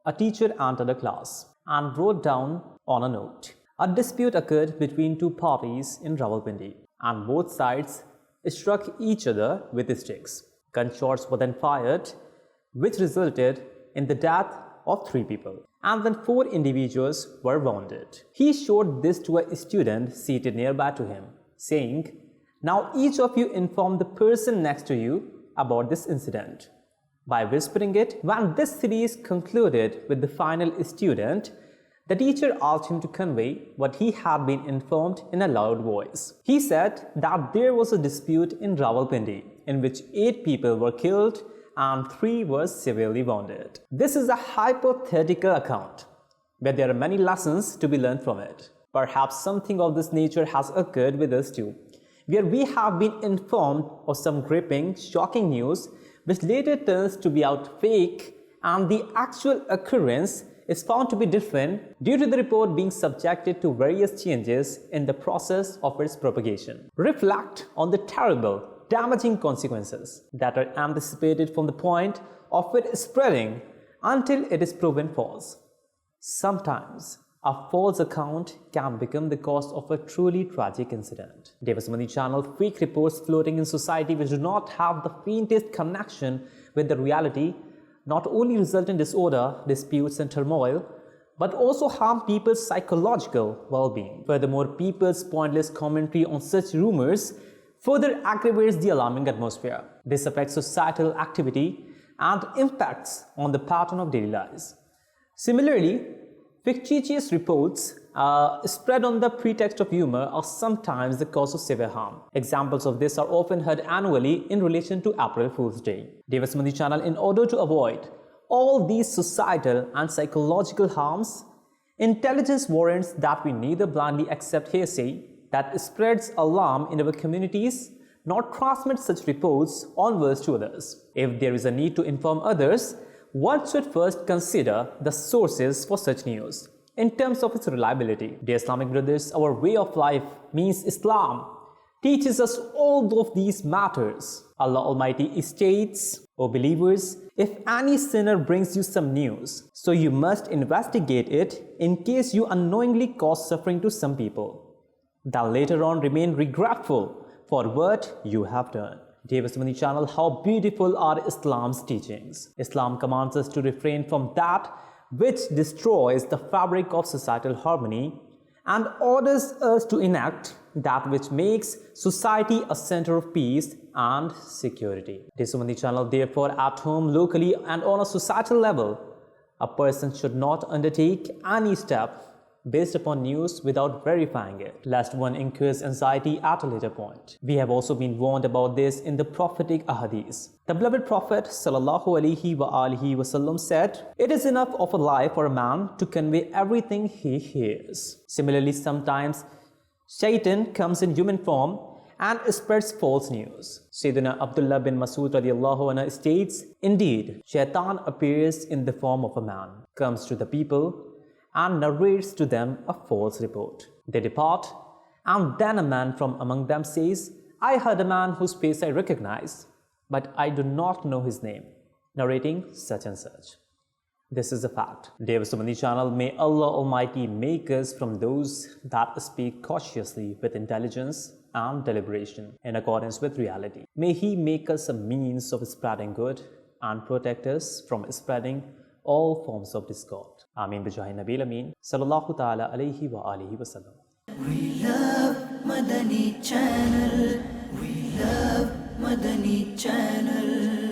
A teacher entered a class and wrote down on a note. A dispute occurred between two parties in Rawalpindi, and both sides struck each other with sticks. Gunshots were then fired, which resulted in the death of 3 people, and then 4 individuals were wounded. He showed this to a student seated nearby to him, saying, "Now each of you inform the person next to you about this incident." By whispering it, when this series concluded with the final student, the teacher asked him to convey what he had been informed in a loud voice. He said that there was a dispute in Rawalpindi in which 8 people were killed and 3 were severely wounded. This is a hypothetical account, but there are many lessons to be learned from it. Perhaps something of this nature has occurred with us too, where we have been informed of some gripping, shocking news which later turns to be out fake, and the actual occurrence is found to be different due to the report being subjected to various changes in the process of its propagation. Reflect on the terrible, damaging consequences that are anticipated from the point of it spreading until it is proven false. Sometimes a false account can become the cause of a truly tragic incident. Madani Channel fake reports floating in society which do not have the faintest connection with the reality not only result in disorder, disputes and turmoil, but also harm people's psychological well-being. Furthermore, people's pointless commentary on such rumors further aggravates the alarming atmosphere. This affects societal activity and impacts on the pattern of daily lives. Similarly, fictitious reports spread on the pretext of humor are sometimes the cause of severe harm. Examples of this are often heard annually in relation to April Fool's Day. Madani Channel, in order to avoid all these societal and psychological harms, intelligence warrants that we neither blindly accept hearsay that spreads alarm in our communities, nor transmit such reports onwards to others. If there is a need to inform others, one should first consider the sources for such news in terms of its reliability. Dear Islamic brothers, our way of life means Islam teaches us all of these matters. Allah Almighty states, "O believers, if any sinner brings you some news, so you must investigate it in case you unknowingly cause suffering to some people. Then later on remain regretful for what you have done." Dear Madani Channel, how beautiful are Islam's teachings. Islam commands us to refrain from that which destroys the fabric of societal harmony and orders us to enact that which makes society a center of peace and security. Dear Madani Channel, therefore, at home, locally and on a societal level, a person should not undertake any step based upon news without verifying it, lest one incurs anxiety at a later point. We have also been warned about this in the prophetic ahadith. The beloved Prophet ﷺ said, "It is enough of a lie for a man to convey everything he hears." Similarly, sometimes Shaitan comes in human form and spreads false news. Sayyidina Abdullah bin Masud radiallahu anhu states, "Indeed, Shaitan appears in the form of a man, comes to the people, and narrates to them a false report. They depart, and then a man from among them says, 'I heard a man whose face I recognize, but I do not know his name, narrating such and such.'" This is a fact. Dear Madani Channel, may Allah Almighty make us from those that speak cautiously with intelligence and deliberation in accordance with reality. May He make us a means of spreading good and protect us from spreading all forms of discord. Ameen bijahi Nabil Ameen sallallahu ta'ala alayhi wa alihi wa sallam. We love Madani Channel. We love Madani Channel.